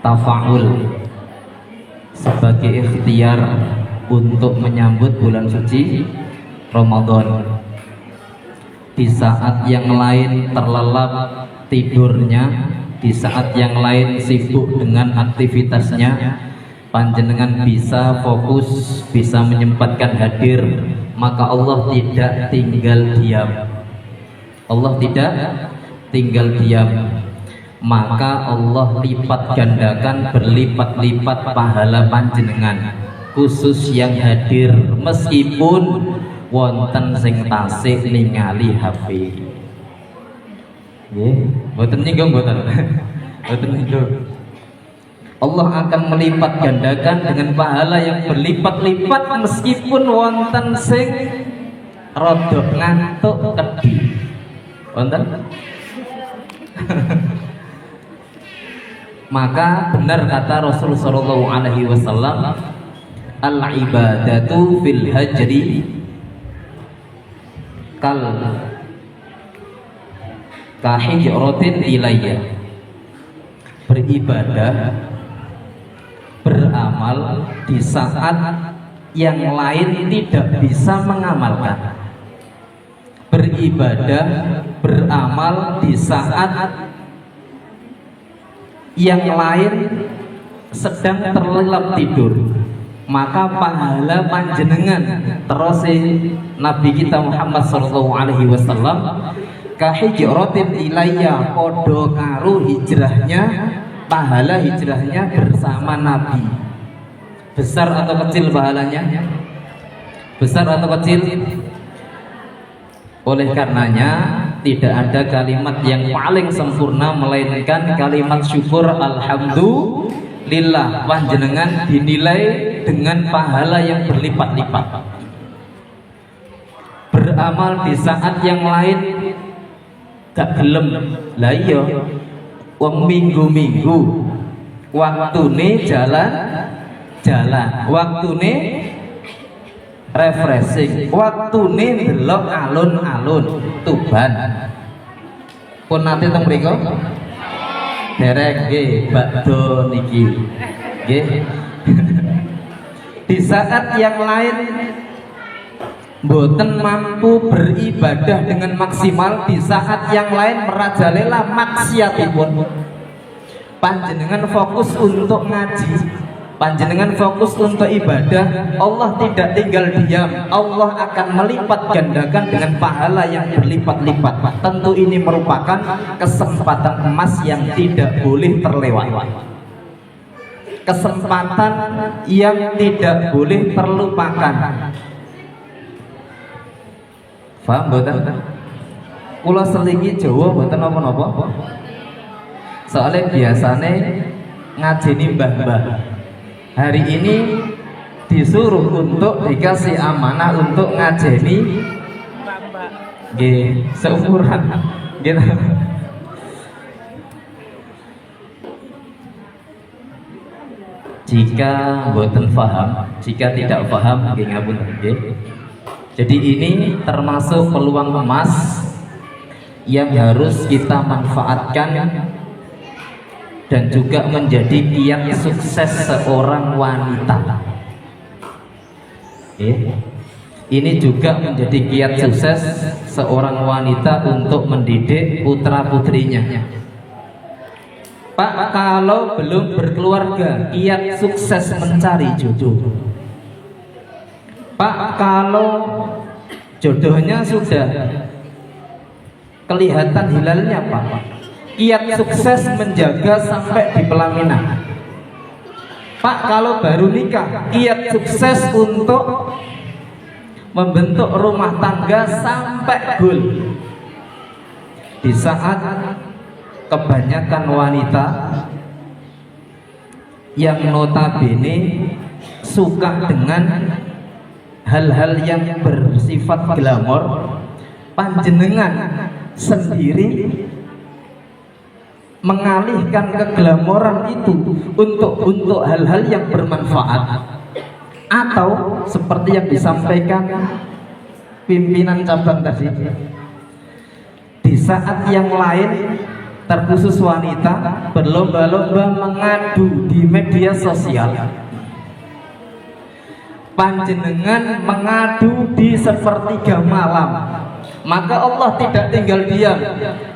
tafa'ul sebagai ikhtiar untuk menyambut bulan suci Ramadan. Di saat yang lain terlelap tidurnya, di saat yang lain sibuk dengan aktivitasnya, panjenengan bisa fokus, bisa menyempatkan hadir, maka Allah tidak tinggal diam. Allah tidak tinggal diam, maka Allah lipat gandakan, berlipat-lipat pahala panjenengan, khusus yang hadir, meskipun wonten sing tasih ningali HP. Nggih, mboten nyinggung mboten. Mboten nyinggung. Allah akan melipat gandakan dengan pahala yang berlipat-lipat meskipun wonten sing rada ngantuk kedhi. Wonten? Maka benar kata Rasul sallallahu alaihi wasallam, al-ibadatu fil hajri kahijratin ilayya. Beribadah, beramal di saat yang lain tidak bisa mengamalkan. Beribadah, beramal di saat yang lain sedang terlelap tidur, maka pahala panjenengan, terus Nabi kita Muhammad sallallahu alaihi wasallam, kahijratin ilayya, podo karo hijrahnya, pahala hijrahnya bersama Nabi. Besar atau kecil pahalanya? Besar atau kecil? Oleh karenanya tidak ada kalimat yang paling sempurna melainkan kalimat syukur alhamdulillah. Panjenengan dinilai dengan pahala yang berlipat-lipat. Beramal di saat yang lain gak gelem, lah iya wong minggu-minggu waktune jalan, waktune refreshing, waktune ndelok alun-alun Tuban. Pun nate teng mriku derek nggih bakdo niki nggih. Di saat yang lain mboten mampu beribadah dengan maksimal, di saat yang lain merajalela maksiatipun, panjenengan fokus untuk ngaji, panjenengan fokus untuk ibadah, Allah tidak tinggal diam. Allah akan melipat gandakan dengan pahala yang berlipat-lipat. Tentu ini merupakan kesempatan emas yang tidak boleh terlewat, kesempatan yang tidak boleh terlupakan. Paham mboten? Kula selingi Jawa mboten napa-napa. Soalnya biasane ngajeni mbah-mbah. Hari ini disuruh untuk dikasih amanah untuk ngajeni nggih seumuran gitu. Jika mboten paham, jika tidak paham nggih ngapunten nggih. Jadi ini termasuk peluang emas yang harus kita manfaatkan dan juga menjadi kiat sukses seorang wanita. Ini juga menjadi kiat sukses seorang wanita untuk mendidik putra-putrinya. Pak, kalau belum berkeluarga, kiat sukses mencari jodoh. Pak, kalau jodohnya sudah kelihatan hilalnya, Pak, kiat sukses menjaga sampai di pelaminan. Pak, kalau baru nikah, kiat sukses untuk membentuk rumah tangga sampai goal. Di saat kebanyakan wanita yang notabene suka dengan hal-hal yang bersifat glamor, panjenengan sendiri mengalihkan keglamoran itu untuk hal-hal yang bermanfaat, atau seperti yang disampaikan pimpinan cabang tadi, di saat yang lain terkhusus wanita, berlomba-lomba mengadu di media sosial. Panjenengan mengadu di sepertiga malam, maka Allah tidak tinggal diam.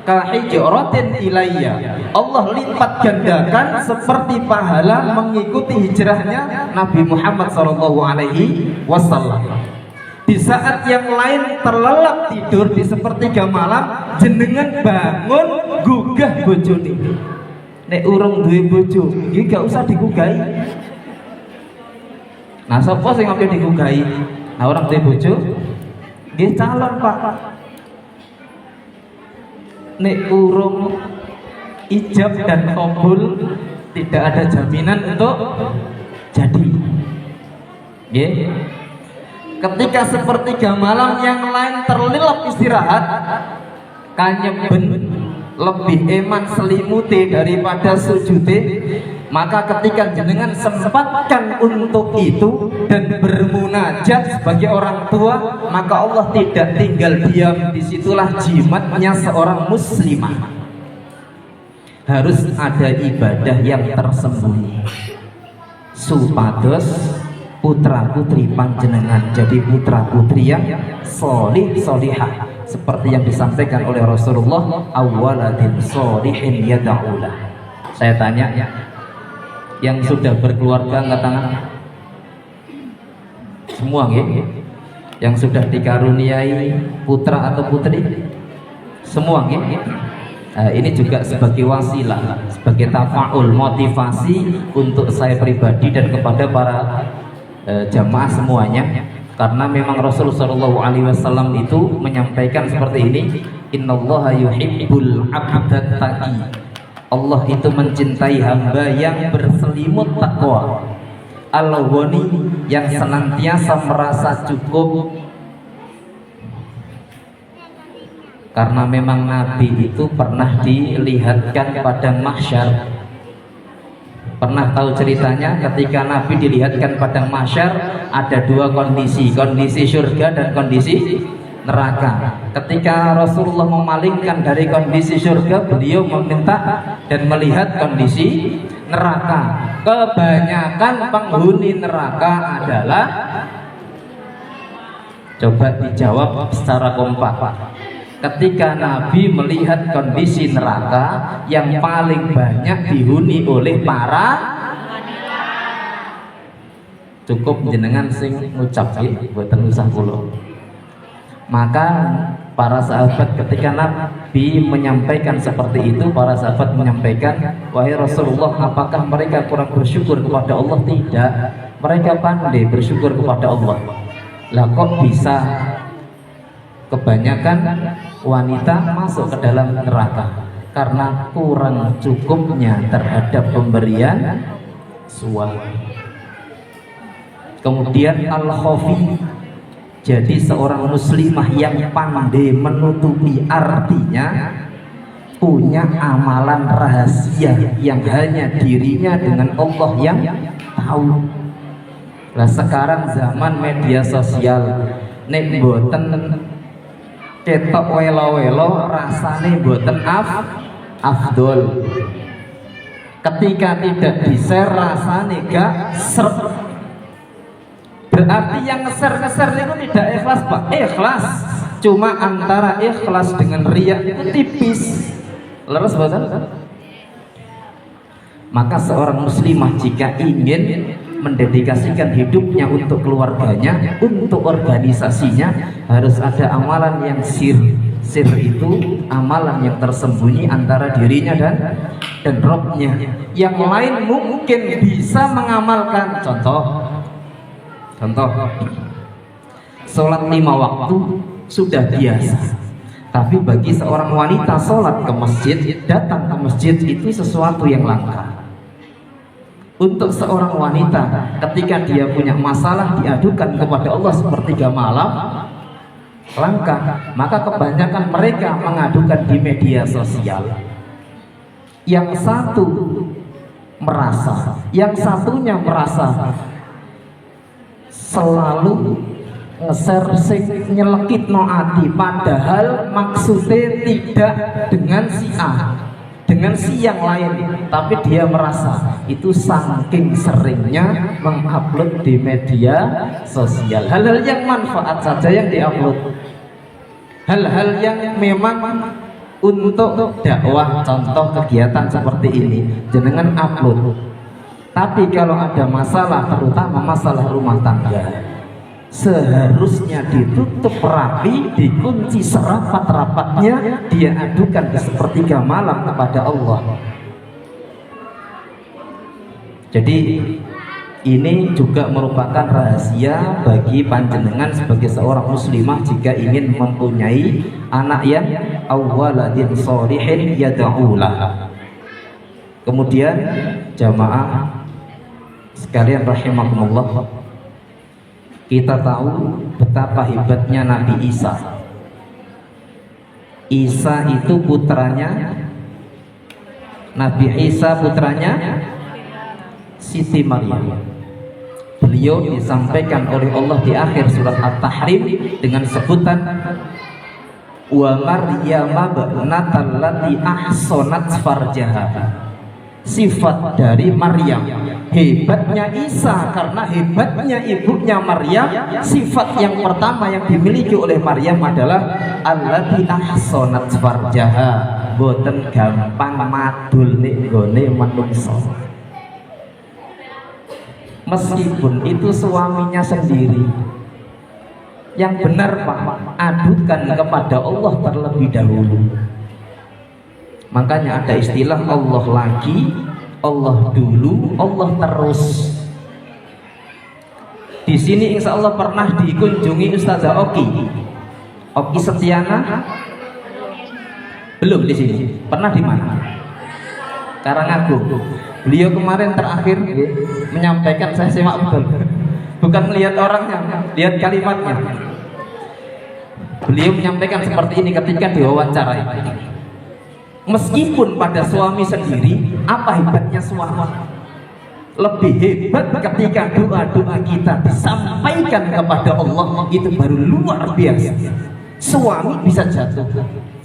Kahijratin ilayya, Allah lipat gandakan seperti pahala mengikuti hijrahnya Nabi Muhammad SAW. Di saat yang lain terlelap tidur di sepertiga malam, jenengan bangun gugah bojone. Nek urung duwe bojo, iki gak usah digugahi. Nah, sapa sing ape digugahi? Nah, orang duwe bojo nggih calon, Pak. Nek urung ijab dan qabul, tidak ada jaminan untuk jadi. Nggih. Ketika sepertiga malam yang lain terlelap istirahat, kanyeben lebih eman selimute daripada sujute, maka ketika jenengan sempatkan untuk itu dan bermunajat sebagai orang tua, maka Allah tidak tinggal diam. Disitulah jimatnya seorang muslimah. Harus ada ibadah yang tersembunyi supados putra putri panjenengan jadi putra putri yang solih solihah, seperti yang disampaikan oleh Rasulullah, awaladin solihin yada'ulah. Saya tanya, yang sudah berkeluarga angkat tangan. Semua nggih? Yang sudah dikaruniai putra atau putri? Semua nggih? Ini juga sebagai wasilah, sebagai tafaul, motivasi untuk saya pribadi dan kepada para jamaah semuanya, karena memang Rasulullah SAW itu menyampaikan seperti ini, innallaha yuhibbul abdat taqi, Allah itu mencintai hamba yang berselimut takwa, al-ghani, yang senantiasa merasa cukup. Karena memang Nabi itu pernah dilihatkan pada mahsyar. Pernah tahu ceritanya ketika Nabi dilihatkan padang mahsyar, ada dua kondisi, kondisi surga dan kondisi neraka. Ketika Rasulullah memalingkan dari kondisi surga, beliau meminta dan melihat kondisi neraka. Kebanyakan penghuni neraka adalah, coba dijawab secara kompak. Ketika Nabi melihat kondisi neraka, yang paling banyak dihuni oleh para, cukup jenengan sing ngucap nggih, mboten usah kula. Maka para sahabat ketika Nabi menyampaikan seperti itu, para sahabat menyampaikan, wahai Rasulullah, apakah mereka kurang bersyukur kepada Allah? Tidak, mereka pandai bersyukur kepada Allah. Lah kok bisa kebanyakan wanita masuk ke dalam neraka? Karena kurang cukupnya terhadap pemberian suami. Kemudian al-khafi, jadi seorang muslimah yang pandai menutupi, artinya punya amalan rahasia yang hanya dirinya dengan Allah yang tahu. Nah, sekarang zaman media sosial, nek boten ketok welo-welo rasane boten afdol. Ketika tidak di-share rasane gak serp. Berarti yang ngeser-ngeser itu tidak ikhlas, Pak. Ikhlas, cuma antara ikhlas dengan riya itu tipis. Leres boten? Maka seorang muslimah jika ingin mendedikasikan hidupnya untuk keluarganya, untuk organisasinya, harus ada amalan yang sir. Sir itu amalan yang tersembunyi antara dirinya dan Robnya. Yang lain mungkin bisa mengamalkan. Contoh, sholat 5 waktu sudah biasa. Tapi bagi seorang wanita, sholat ke masjid, datang ke masjid itu sesuatu yang langka. Untuk seorang wanita, ketika dia punya masalah diadukan kepada Allah sepertiga malam, langka. Maka kebanyakan mereka mengadukan di media sosial. Yang satu merasa, yang satunya merasa selalu nge-share sing nyelekitno ati, padahal maksudnya tidak dengan si A, dengan si yang lain, tapi dia merasa itu saking seringnya mengupload di media sosial hal-hal yang manfaat saja yang diupload, hal-hal yang memang untuk dakwah, contoh kegiatan seperti ini jenengan upload. Tapi kalau ada masalah, terutama masalah rumah tangga, seharusnya ditutup rapi, dikunci serapat-rapatnya, dia adukan di sepertiga malam kepada Allah. Jadi ini juga merupakan rahasia bagi panjenengan sebagai seorang muslimah jika ingin mempunyai anak yang awwaladin sholihin yad'ulah. Kemudian jamaah sekalian rahimakumullah, kita tahu betapa hebatnya Nabi Isa. Isa itu putranya Nabi Isa, putranya Siti Maryam. Beliau disampaikan oleh Allah di akhir surat At-Tahrim dengan sebutan wa Maryama banatal lati ahsanat farjaha. Sifat dari Maryam, hebatnya Isa karena hebatnya ibunya Maryam. Sifat yang pertama yang dimiliki oleh Maryam adalah allati ahsanat farjaha, boten gampang madul nek gone manungsa. Meskipun itu suaminya sendiri. Yang benar Pak, adukan kepada Allah terlebih dahulu. Makanya ada istilah Allah lagi, Allah dulu, Allah terus. Di sini insya Allah pernah dikunjungi Ustazah Oki Setiana. Belum di sini. Pernah di mana? Karangagung. Beliau kemarin terakhir menyampaikan, saya simak betul, bukan melihat orangnya, lihat kalimatnya. Beliau menyampaikan seperti ini ketika diwawancarai. Meskipun pada suami sendiri, apa hebatnya suami? Lebih hebat ketika doa-doa kita disampaikan kepada Allah, itu baru luar biasa. Suami bisa jatuh,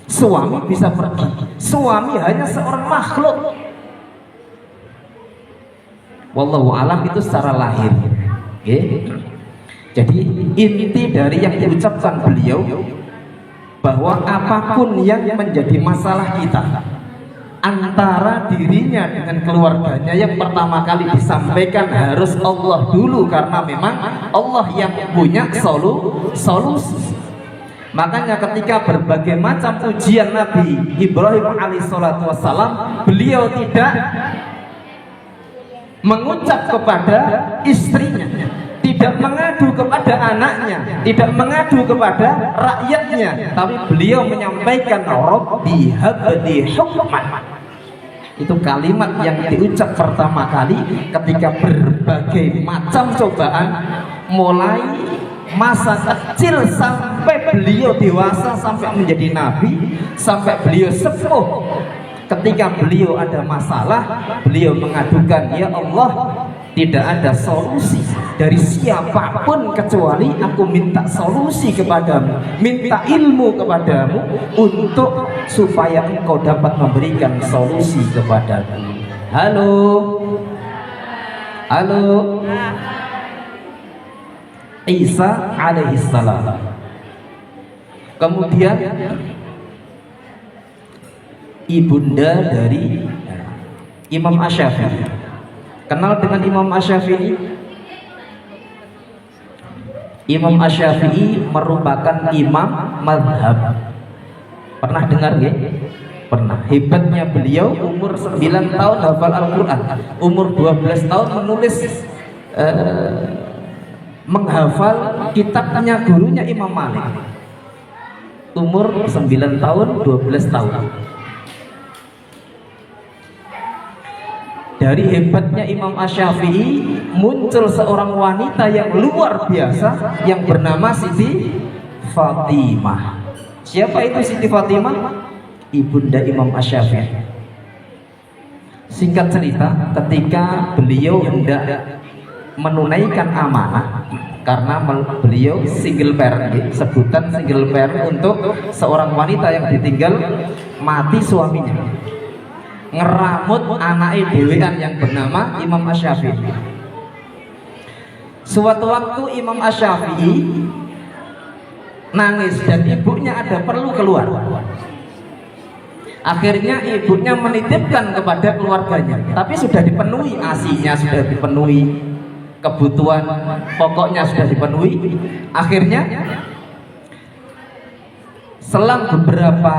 suami bisa pergi, suami hanya seorang makhluk. Wallahu alam itu secara lahir. Jadi inti dari yang diucapkan beliau bahwa apapun yang menjadi masalah kita antara dirinya dengan keluarganya, yang pertama kali disampaikan harus Allah dulu, karena memang Allah yang punya solusi. Makanya ketika berbagai macam ujian Nabi Ibrahim alaihissalatu wassalam, beliau tidak mengucap kepada istrinya, tidak mengadu kepada anaknya, tidak mengadu kepada rakyatnya, tapi beliau menyampaikan Rabbi habli hukman. Itu kalimat yang diucap pertama kali ketika berbagai macam cobaan, mulai masa kecil sampai beliau dewasa, sampai menjadi nabi, sampai beliau sepuh. Ketika beliau ada masalah, beliau mengadukan, ya Allah, tidak ada solusi dari siapapun kecuali aku minta solusi kepadamu, minta ilmu kepadamu untuk supaya engkau dapat memberikan solusi kepadaku. Halo, halo. Isa alaihissalam. Kemudian ibunda dari Imam Asy-Syafi'i. Kenal dengan Imam Asy-Syafi'i? Imam Asy-Syafi'i merupakan imam mazhab. Pernah dengar nggih? Pernah. Hebatnya beliau umur 9 tahun hafal Al-Qur'an, umur 12 tahun menulis menghafal kitabnya gurunya Imam Malik. Umur 9 tahun, 12 tahun. Dari hebatnya Imam Asy-Syafi'i muncul seorang wanita yang luar biasa yang bernama Siti Fatimah. Siapa itu Siti Fatimah? Ibunda Imam Asy-Syafi'i. Singkat cerita, ketika beliau hendak menunaikan amanah, karena beliau single parent, sebutan single parent untuk seorang wanita yang ditinggal mati suaminya. ngeramut anake dhewean yang bernama Imam Asy-Syafi'i. Suatu waktu Imam Asy-Syafi'i nangis dan ibunya ada perlu keluar. Akhirnya ibunya menitipkan kepada keluarganya, tapi sudah dipenuhi asinya, sudah dipenuhi kebutuhan pokoknya, sudah dipenuhi. Akhirnya selang beberapa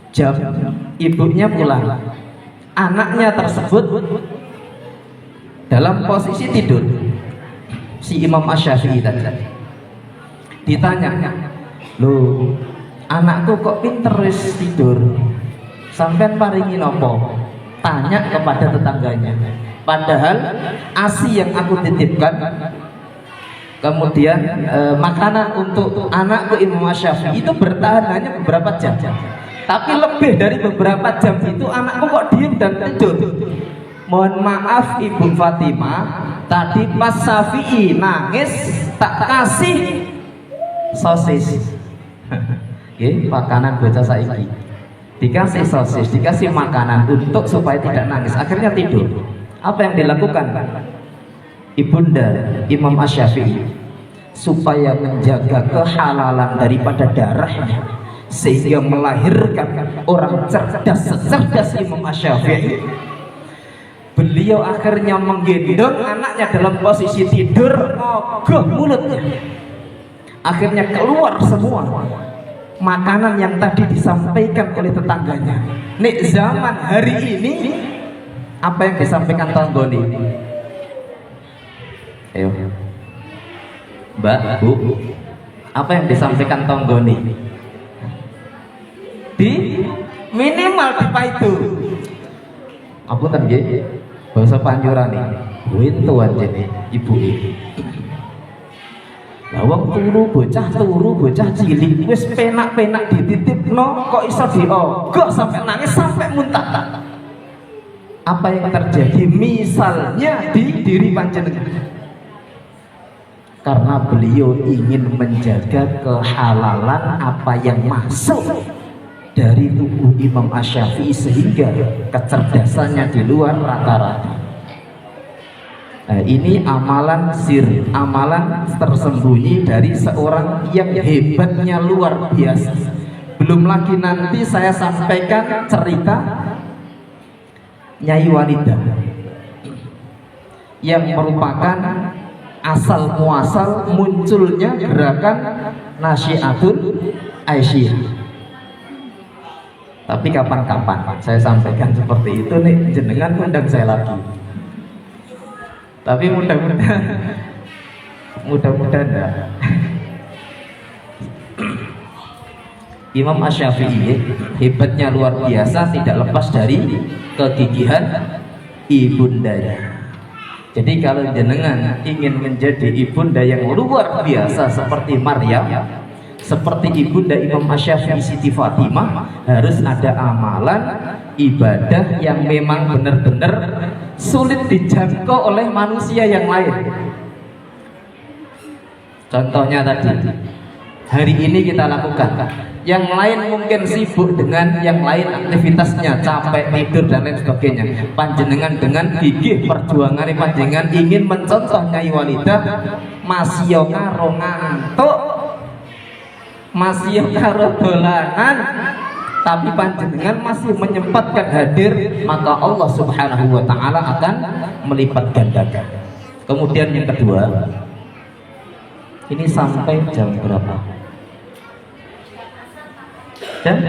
jam ibunya pulang. Anaknya tersebut dalam posisi tidur. Si Imam Asy-Syafi'i tadi ditanya, "Loh, anakku kok pinter wis tidur, sampean paringi nopo?" Tanya kepada tetangganya. Padahal ASI yang aku titipkan, kemudian makanan untuk anakku Imam Asy-Syafi'i itu bertahan hanya beberapa jam. Tapi lebih dari beberapa jam itu anakku kok diem dan tidur. Mohon maaf Ibu Fatimah, tadi pas Syafi'i nangis tak kasih sosis. Makanan bocah saiki dikasih sosis, dikasih makanan untuk supaya tidak nangis, akhirnya tidur. Apa yang dilakukan Ibunda Imam Asy-Syafi'i supaya menjaga kehalalan daripada darahnya sehingga melahirkan orang cerdas secerdas Imam Asy-Syafi'i? Beliau akhirnya menggendong anaknya dalam posisi tidur, ngogoh mulutnya. Akhirnya keluar semua makanan yang tadi disampaikan oleh tetangganya. Nek zaman hari ini apa yang disampaikan tanggoni? Ayo, Mbak, Bu, apa yang disampaikan tanggoni? Di minimal di paitu. Aku tadi bahasa Panjuran nih, wintuan jadi ibu ini. Lawang turu bocah cilik wis penak-penak dititipno kok iso diogoh sampai nangis sampai muntah. Apa yang terjadi misalnya di diri panjenengan? Karena beliau ingin menjaga kehalalan apa yang masuk dari tubuh Imam Asy-Syafi'i sehingga kecerdasannya di luar rata-rata. Nah, ini amalan sir, amalan tersembunyi dari seorang yang hebatnya luar biasa. Belum lagi nanti saya sampaikan cerita Nyai Walidah yang merupakan asal muasal munculnya gerakan Nasyiatul Aisyah. Tapi kapan-kapan saya sampaikan seperti itu nih, jenengan undang saya lagi. Tapi mudah-mudahan enggak. Imam Asy-Syafi'i hebatnya luar biasa, tidak lepas dari kegigihan ibundanya. Jadi kalau jenengan ingin menjadi ibunda yang luar biasa seperti Maryam, seperti ibunda Imam Asy-Syafi'i Siti Fatimah, harus ada amalan ibadah yang memang benar-benar sulit dijangkau oleh manusia yang lain. Contohnya tadi, hari ini kita lakukan. Yang lain mungkin sibuk dengan yang lain aktivitasnya, capek, tidur dan lain sebagainya. Panjenengan dengan gigih perjuangan panjenengan ingin mencontoh Nyai Walidah, masih karo ngantuk, masih karo dolanan, tapi panjenengan masih menyempatkan hadir, maka Allah Subhanahu wa Ta'ala akan melipat gandakan. Kemudian yang kedua, ini sampai jam berapa? Dan